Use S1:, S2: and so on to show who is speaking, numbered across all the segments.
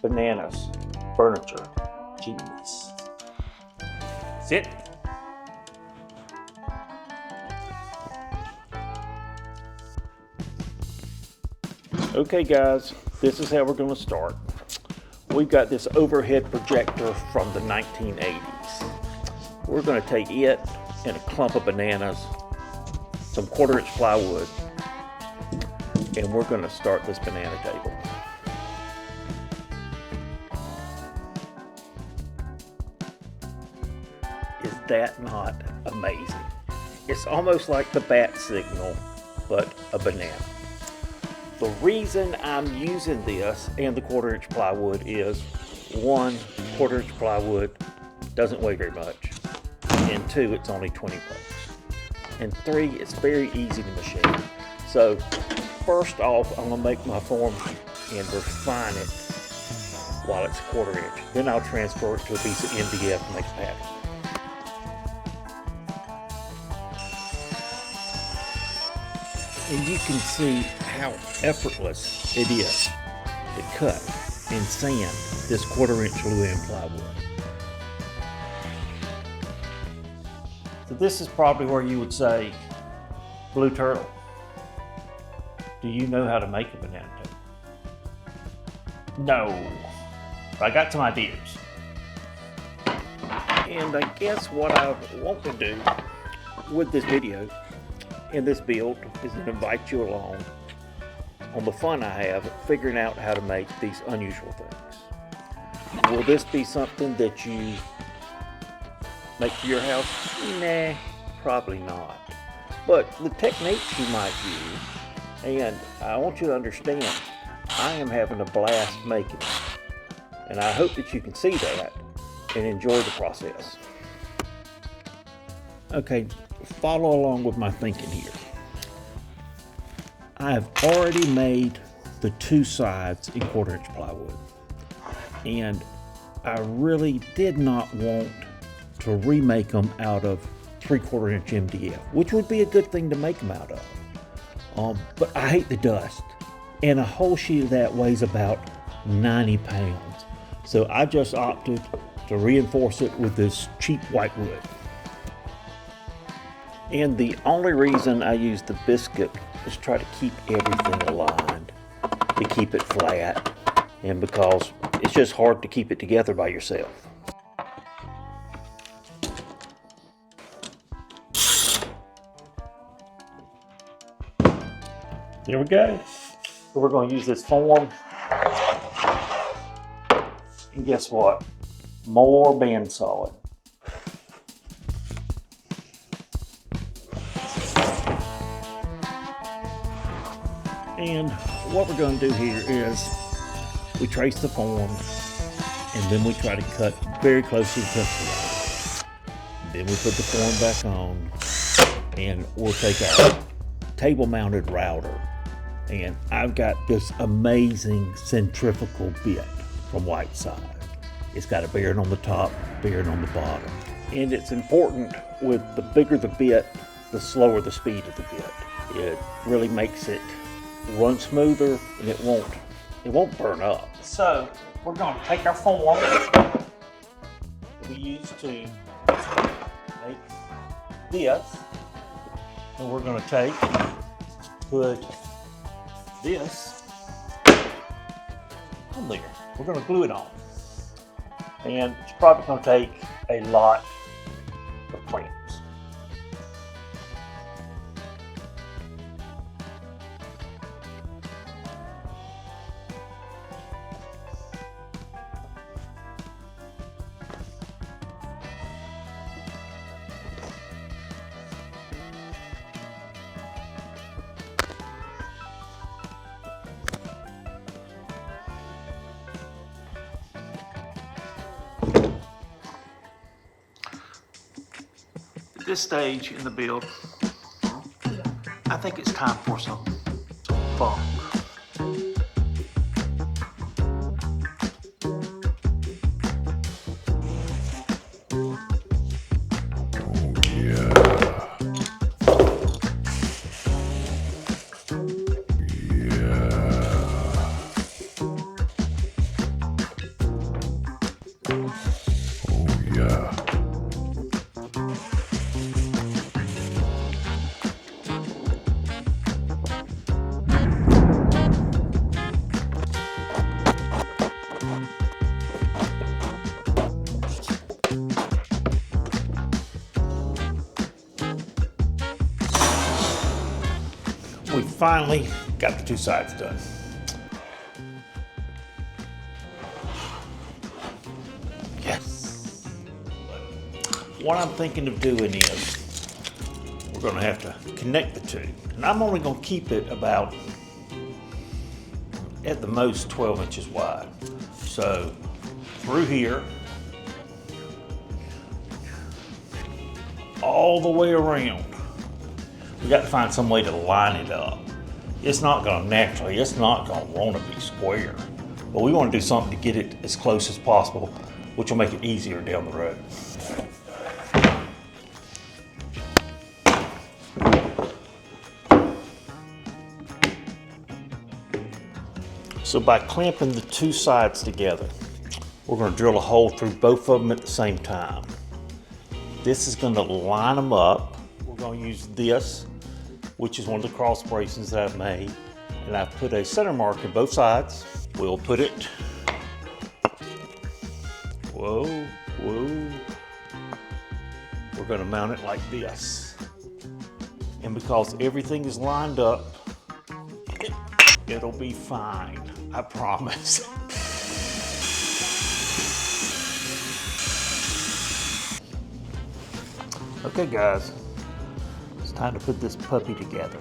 S1: Bananas Furniture Genius. Sit. Okay guys, this is how we're going to start. We've got this overhead projector from the 1980s. We're going to take it and a clump of bananas, some 1/4-inch plywood, and we're going to start this banana table. Is that not amazing? It's almost like the bat signal, but a banana. The reason I'm using this and the 1/4-inch plywood is, 1, 1/4-inch plywood doesn't weigh very much, and 2, it's only 20 bucks, and 3, it's very easy to machine. So first off, I'm gonna make my form and refine it while it's 1/4-inch. Then I'll transfer it to a piece of MDF and make a pattern. And you can see how effortless it is to cut and sand this 1/4-inch Luan plywood. So this is probably where you would say, Blue Turtle, do you know how to make a banana table? No, but I got some ideas. And I guess what I want to do with this video and this build is to invite you along on the fun I have figuring out how to make these unusual things. Will this be something that you make for your house? Nah, probably not. But the techniques you might use, and I want you to understand, I am having a blast making it. And I hope that you can see that and enjoy the process. Okay, follow along with my thinking here. I have already made the 2 sides in 1/4-inch plywood, and I really did not want to remake them out of 3/4-inch MDF, which would be a good thing to make them out of. But I hate the dust, and a whole sheet of that weighs about 90 pounds. So I just opted to reinforce it with this cheap white wood. And the only reason I use the biscuit is to try to keep everything aligned, to keep it flat, and because it's just hard to keep it together by yourself. There we go. So we're going to use this form. And guess what? More bandsaw it. And what we're going to do here is we trace the form, and then we try to cut very close to the pencil line. Then we put the form back on, and we'll take our table mounted router. And I've got this amazing centrifugal bit from Whiteside. It's got a bearing on the top, bearing on the bottom. And it's important, with the bigger the bit, the slower the speed of the bit. It really makes it run smoother, and it won't burn up. So we're going to take our form that we used to make this, and we're going to put this on there. We're going to glue it on, and it's probably going to take a lot of clamps. At this stage in the build, I think it's time for some funk. finally got the two sides done. Yes. What I'm thinking of doing is we're going to have to connect the two. And I'm only going to keep it about, at the most, 12 inches wide. So through here, all the way around. We got to find some way to line it up. It's not going to naturally, it's not going to want to be square. But we want to do something to get it as close as possible, which will make it easier down the road. So by clamping the two sides together, we're going to drill a hole through both of them at the same time. This is going to line them up. We're going to use this, which is one of the cross bracings that I've made. And I've put a center mark in both sides. We'll put it, whoa. We're going to mount it like this. And because everything is lined up, it'll be fine, I promise. Okay guys, it's time to put this puppy together.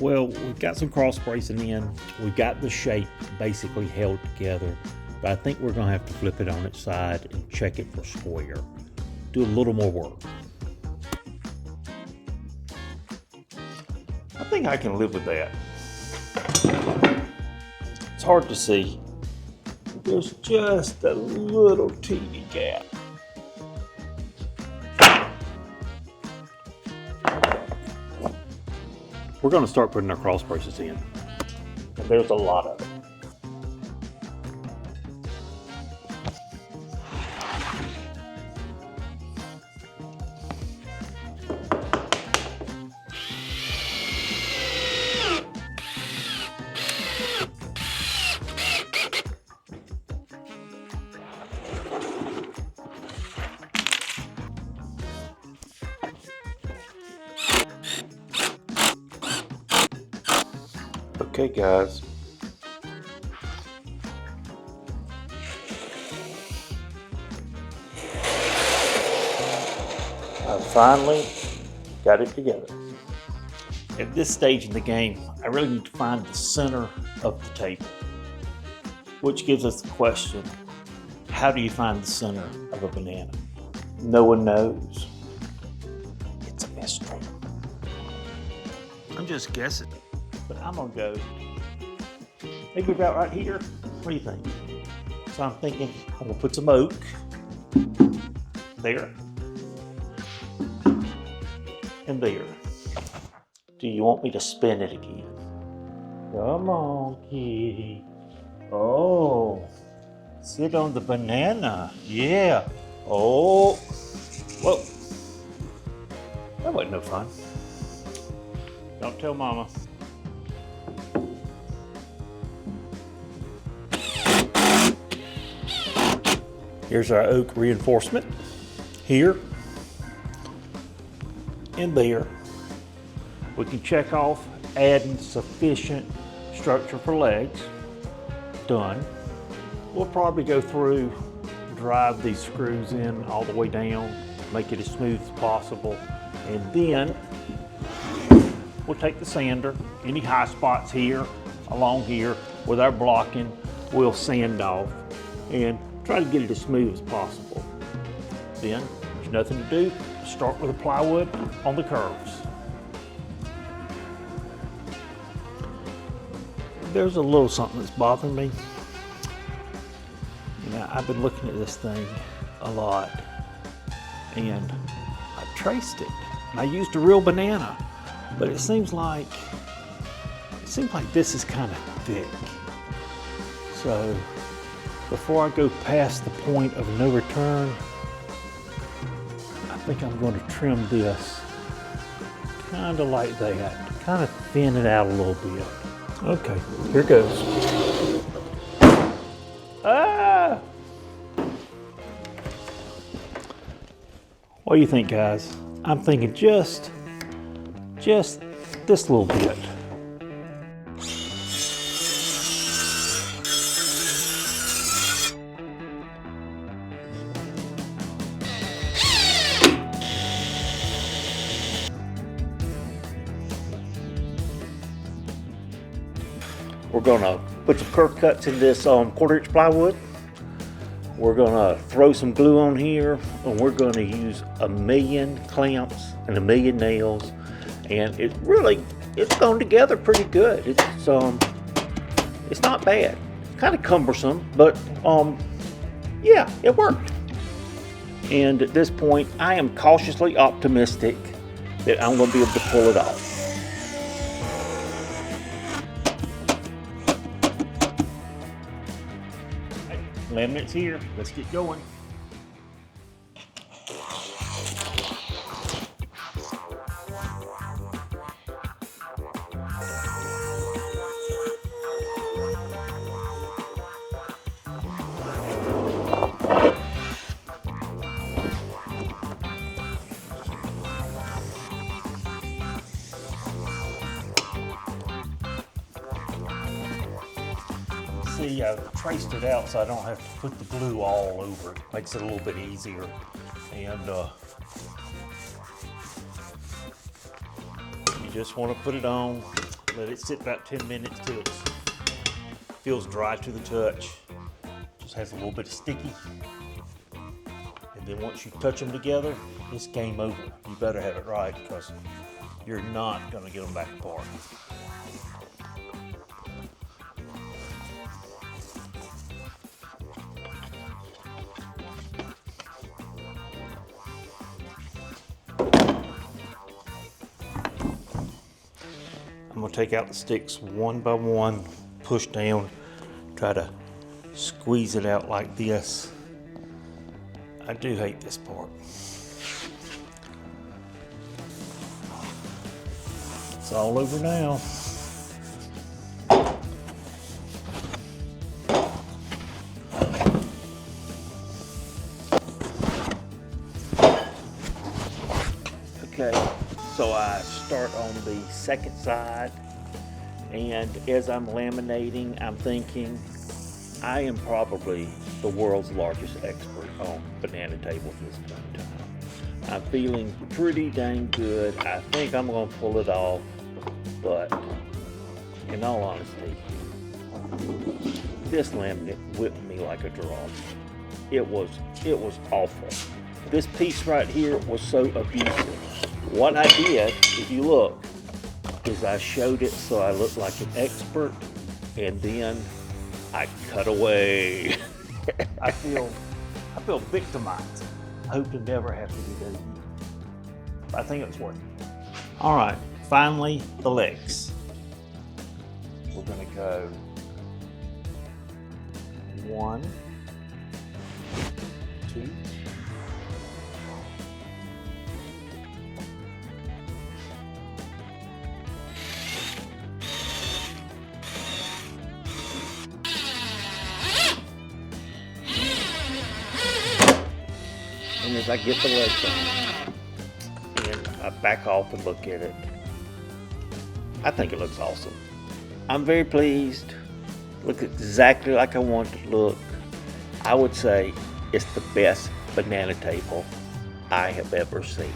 S1: Well, we've got some cross bracing in. We've got the shape basically held together, but I think we're gonna have to flip it on its side and check it for square. Do a little more work. I think I can live with that. It's hard to see. There's just a little teeny gap. We're going to start putting our cross braces in. And there's a lot of it. Okay guys, I finally got it together. At this stage in the game, I really need to find the center of the table, which gives us the question, how do you find the center of a banana? No one knows. It's a mystery. I'm just guessing. But I'm gonna go maybe about right here. What do you think? So I'm thinking I'm gonna put some oak there and there. Do you want me to spin it again? Come on, kitty. Oh, sit on the banana. Yeah. Oh, whoa. That wasn't no fun. Don't tell mama. Here's our oak reinforcement here and there. We can check off adding sufficient structure for legs. Done. We'll probably go through, drive these screws in all the way down, make it as smooth as possible, and then we'll take the sander, any high spots here, along here, with our blocking, we'll sand off and try to get it as smooth as possible. Then, there's nothing to do, start with the plywood on the curves. There's a little something that's bothering me. You know, I've been looking at this thing a lot, and I traced it, and I used a real banana, but it seems like this is kind of thick. So before I go past the point of no return, I think I'm going to trim this kind of like that, to kind of thin it out a little bit. Okay, here goes. Ah! What do you think, guys? I'm thinking just this little bit. We're gonna put some curve cuts in this 1/4 inch plywood. We're gonna throw some glue on here, and we're gonna use 1,000,000 clamps and 1,000,000 nails, and it's gone together pretty good. It's not bad. It's kind of cumbersome, but yeah, it worked. And at this point, I am cautiously optimistic that I'm gonna be able to pull it off. Laminate's here. Let's get going. See, I've traced it out so I don't have to put the glue all over it. Makes it a little bit easier. And you just want to put it on, let it sit about 10 minutes till it feels dry to the touch. Just has a little bit of sticky. And then once you touch them together, it's game over. You better have it right, because you're not going to get them back apart. I'm gonna take out the sticks one by one, push down, try to squeeze it out like this. I do hate this part. It's all over now. Okay, so I start on the second side, and as I'm laminating, I'm thinking I am probably the world's largest expert on banana tables at this point in time. I'm feeling pretty dang good. I think I'm gonna pull it off, but in all honesty, this laminate whipped me like a draw. It was awful. This piece right here was so abusive. What I did, if you look, is I showed it so I looked like an expert, and then I cut away. I feel victimized. I hope to never have to do that again. I think it was worth it. All right, finally the legs. We're gonna go 1, 2. And as I get the legs on, and I back off and look at it, I think it looks awesome. I'm very pleased. Looks exactly like I want it to look. I would say it's the best banana table I have ever seen.